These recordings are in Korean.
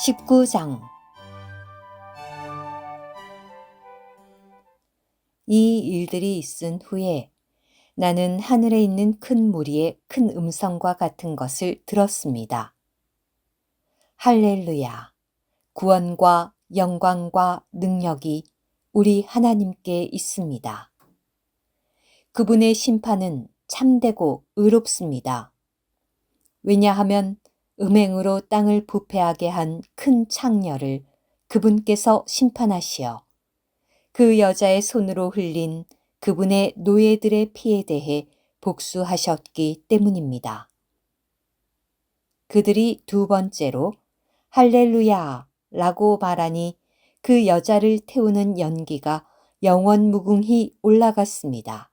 19장 이 일들이 있은 후에 나는 하늘에 있는 큰 무리의 큰 음성과 같은 것을 들었습니다. 할렐루야! 구원과 영광과 능력이 우리 하나님께 있습니다. 그분의 심판은 참되고 의롭습니다. 왜냐하면 음행으로 땅을 부패하게 한 큰 창녀를 그분께서 심판하시어 그 여자의 손으로 흘린 그분의 노예들의 피에 대해 복수하셨기 때문입니다. 그들이 두 번째로 할렐루야 라고 말하니 그 여자를 태우는 연기가 영원무궁히 올라갔습니다.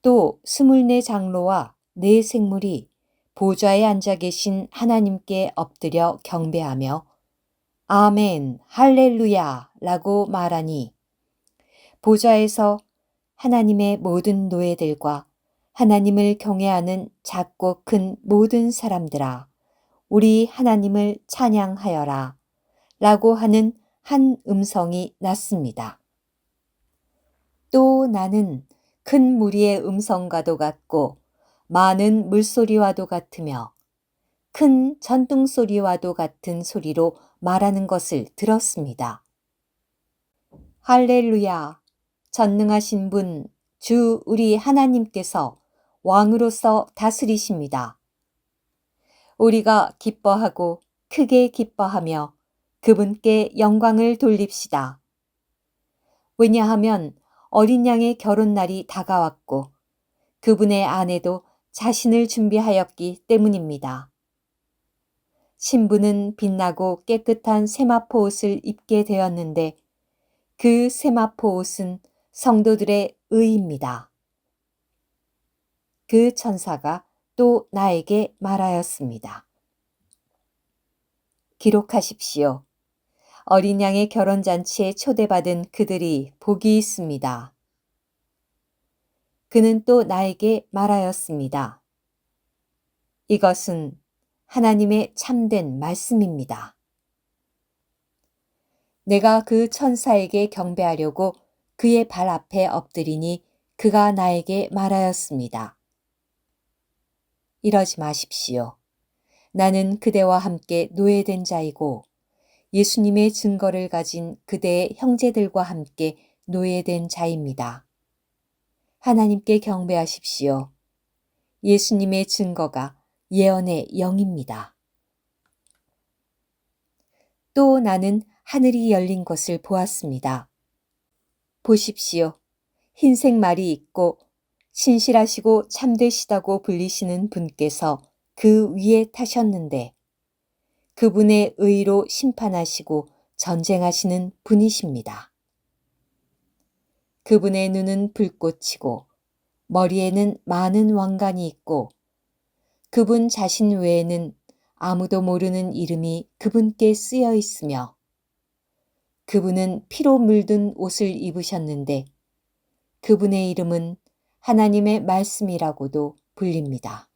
또 24 장로와 4 생물이 보좌에 앉아 계신 하나님께 엎드려 경배하며 아멘, 할렐루야 라고 말하니 보좌에서 하나님의 모든 노예들과 하나님을 경외하는 작고 큰 모든 사람들아, 우리 하나님을 찬양하여라 라고 하는 한 음성이 났습니다. 또 나는 큰 무리의 음성과도 같고 많은 물소리와도 같으며 큰 전등소리와도 같은 소리로 말하는 것을 들었습니다. 할렐루야! 전능하신 분, 주 우리 하나님께서 왕으로서 다스리십니다. 우리가 기뻐하고 크게 기뻐하며 그분께 영광을 돌립시다. 왜냐하면 어린 양의 결혼날이 다가왔고 그분의 아내도 자신을 준비하였기 때문입니다. 신부는 빛나고 깨끗한 세마포 옷을 입게 되었는데 그 세마포 옷은 성도들의 의입니다. 그 천사가 또 나에게 말하였습니다. 기록하십시오. 어린 양의 결혼잔치에 초대받은 그들이 복이 있습니다. 그는 또 나에게 말하였습니다. 이것은 하나님의 참된 말씀입니다. 내가 그 천사에게 경배하려고 그의 발 앞에 엎드리니 그가 나에게 말하였습니다. 이러지 마십시오. 나는 그대와 함께 노예된 자이고 예수님의 증거를 가진 그대의 형제들과 함께 노예된 자입니다. 하나님께 경배하십시오. 예수님의 증거가 예언의 영입니다. 또 나는 하늘이 열린 것을 보았습니다. 보십시오. 흰색 말이 있고 신실하시고 참되시다고 불리시는 분께서 그 위에 타셨는데 그분의 의로 심판하시고 전쟁하시는 분이십니다. 그분의 눈은 불꽃이고 머리에는 많은 왕관이 있고 그분 자신 외에는 아무도 모르는 이름이 그분께 쓰여 있으며 그분은 피로 물든 옷을 입으셨는데 그분의 이름은 하나님의 말씀이라고도 불립니다.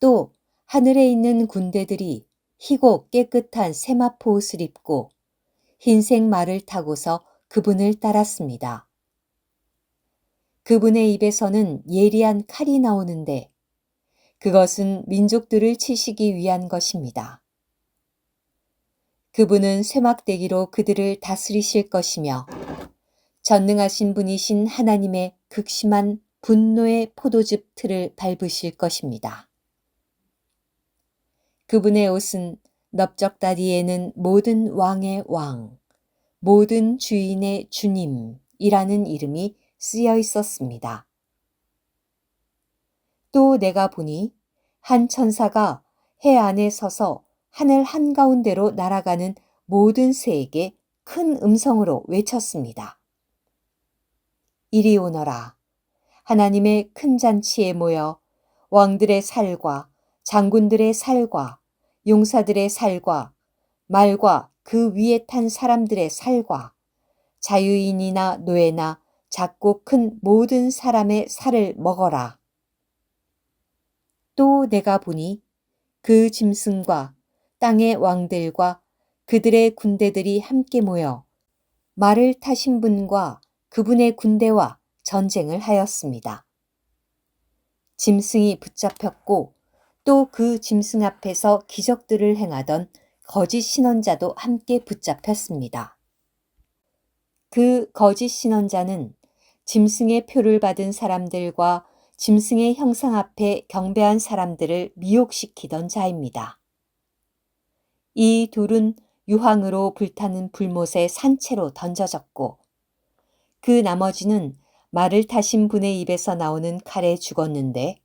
또 하늘에 있는 군대들이 희고 깨끗한 세마포 옷을 입고 흰색 말을 타고서 그분을 따랐습니다. 그분의 입에서는 예리한 칼이 나오는데 그것은 민족들을 치시기 위한 것입니다. 그분은 쇠막대기로 그들을 다스리실 것이며 전능하신 분이신 하나님의 극심한 분노의 포도즙 틀을 밟으실 것입니다. 그분의 옷은 넓적다리에는 모든 왕의 왕, 모든 주인의 주님이라는 이름이 쓰여 있었습니다. 또 내가 보니 한 천사가 해 안에 서서 하늘 한가운데로 날아가는 모든 새에게 큰 음성으로 외쳤습니다. 이리 오너라. 하나님의 큰 잔치에 모여 왕들의 살과 장군들의 살과 용사들의 살과 말과 그 위에 탄 사람들의 살과 자유인이나 노예나 작고 큰 모든 사람의 살을 먹어라. 또 내가 보니 그 짐승과 땅의 왕들과 그들의 군대들이 함께 모여 말을 타신 분과 그분의 군대와 전쟁을 하였습니다. 짐승이 붙잡혔고 또 그 짐승 앞에서 기적들을 행하던 거짓 신원자도 함께 붙잡혔습니다. 그 거짓 신원자는 짐승의 표를 받은 사람들과 짐승의 형상 앞에 경배한 사람들을 미혹시키던 자입니다. 이 둘은 유황으로 불타는 불못의 산채로 던져졌고 그 나머지는 말을 타신 분의 입에서 나오는 칼에 죽었는데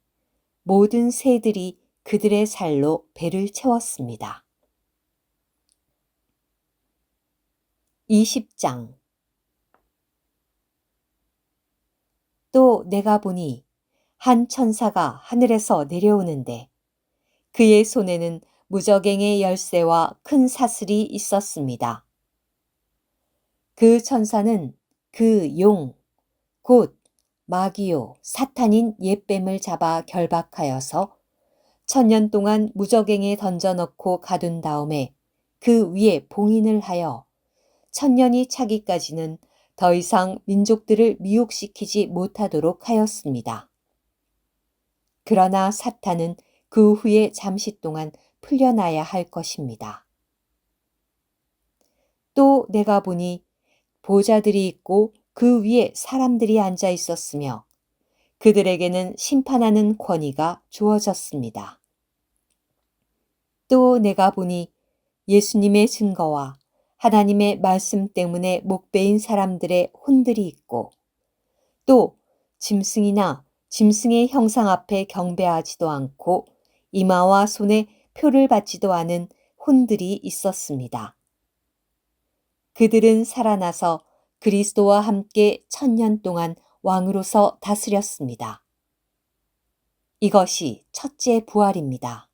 모든 새들이 그들의 살로 배를 채웠습니다. 20장. 또 내가 보니 한 천사가 하늘에서 내려오는데 그의 손에는 무저갱의 열쇠와 큰 사슬이 있었습니다. 그 천사는 그 용, 곧 마귀요 사탄인 옛뱀을 잡아 결박하여서 1000년 동안 무저갱에 던져넣고 가둔 다음에 그 위에 봉인을 하여 1000년이 차기까지는 더 이상 민족들을 미혹시키지 못하도록 하였습니다. 그러나 사탄은 그 후에 잠시 동안 풀려나야 할 것입니다. 또 내가 보니 보좌들이 있고 그 위에 사람들이 앉아 있었으며 그들에게는 심판하는 권위가 주어졌습니다. 또 내가 보니 예수님의 증거와 하나님의 말씀 때문에 목베인 사람들의 혼들이 있고 또 짐승이나 짐승의 형상 앞에 경배하지도 않고 이마와 손에 표를 받지도 않은 혼들이 있었습니다. 그들은 살아나서 그리스도와 함께 1000년 동안 왕으로서 다스렸습니다. 이것이 첫째 부활입니다.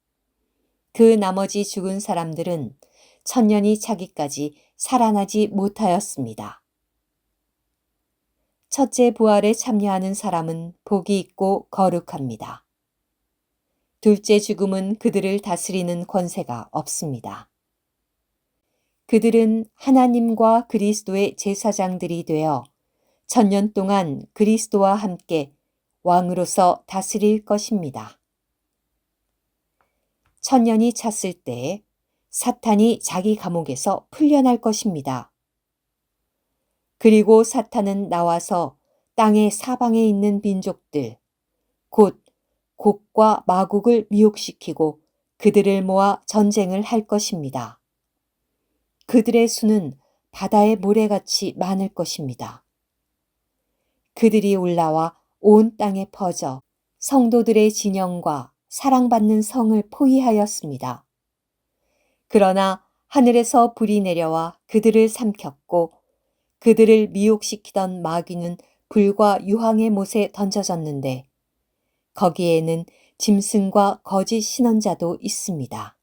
그 나머지 죽은 사람들은 1000년이 차기까지 살아나지 못하였습니다. 첫째 부활에 참여하는 사람은 복이 있고 거룩합니다. 둘째 죽음은 그들을 다스리는 권세가 없습니다. 그들은 하나님과 그리스도의 제사장들이 되어 1000년 동안 그리스도와 함께 왕으로서 다스릴 것입니다. 1000년이 찼을 때 사탄이 자기 감옥에서 풀려날 것입니다. 그리고 사탄은 나와서 땅의 사방에 있는 민족들, 곧 곡과 마곡을 미혹시키고 그들을 모아 전쟁을 할 것입니다. 그들의 수는 바다의 모래같이 많을 것입니다. 그들이 올라와 온 땅에 퍼져 성도들의 진영과 사랑받는 성을 포위하였습니다. 그러나 하늘에서 불이 내려와 그들을 삼켰고 그들을 미혹시키던 마귀는 불과 유황의 못에 던져졌는데 거기에는 짐승과 거짓 신원자도 있습니다.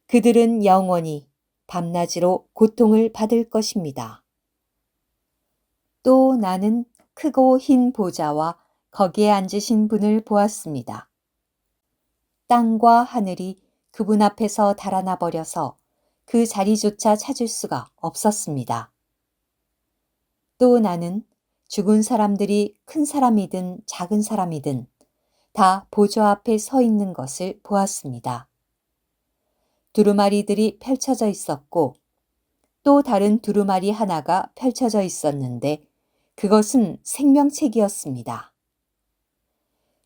그들은 영원히 밤낮으로 고통을 받을 것입니다. 또 나는 크고 흰 보좌와 거기에 앉으신 분을 보았습니다. 땅과 하늘이 그분 앞에서 달아나 버려서 그 자리조차 찾을 수가 없었습니다. 또 나는 죽은 사람들이 큰 사람이든 작은 사람이든 다 보좌 앞에 서 있는 것을 보았습니다. 두루마리들이 펼쳐져 있었고 또 다른 두루마리 하나가 펼쳐져 있었는데 그것은 생명책이었습니다.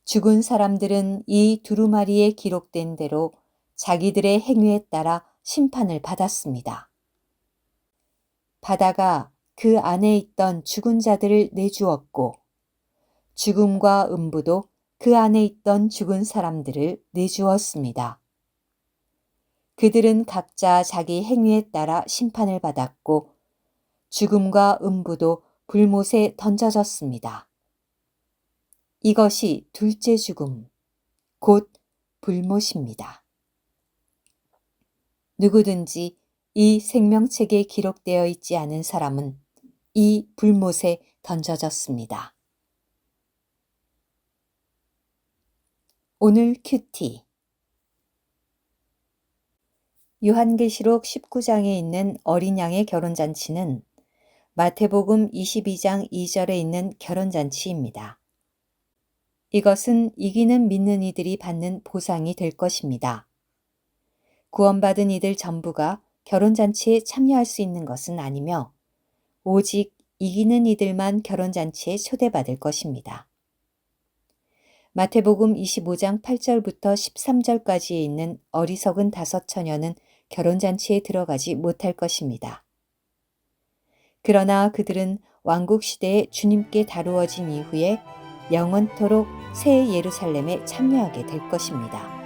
죽은 사람들은 이 두루마리에 기록된 대로 자기들의 행위에 따라 심판을 받았습니다. 바다가 그 안에 있던 죽은 자들을 내주었고 죽음과 음부도 그 안에 있던 죽은 사람들을 내주었습니다. 그들은 각자 자기 행위에 따라 심판을 받았고 죽음과 음부도 불못에 던져졌습니다. 이것이 둘째 죽음, 곧 불못입니다. 누구든지 이 생명책에 기록되어 있지 않은 사람은 이 불못에 던져졌습니다. 오늘 큐티 요한계시록 19장에 있는 어린 양의 결혼잔치는 마태복음 22장 2절에 있는 결혼잔치입니다. 이것은 이기는 믿는 이들이 받는 보상이 될 것입니다. 구원받은 이들 전부가 결혼잔치에 참여할 수 있는 것은 아니며 오직 이기는 이들만 결혼잔치에 초대받을 것입니다. 마태복음 25장 8절부터 13절까지에 있는 어리석은 다섯 처녀는 결혼잔치에 들어가지 못할 것입니다. 그러나 그들은 왕국시대에 주님께 다루어진 이후에 영원토록 새 예루살렘에 참여하게 될 것입니다.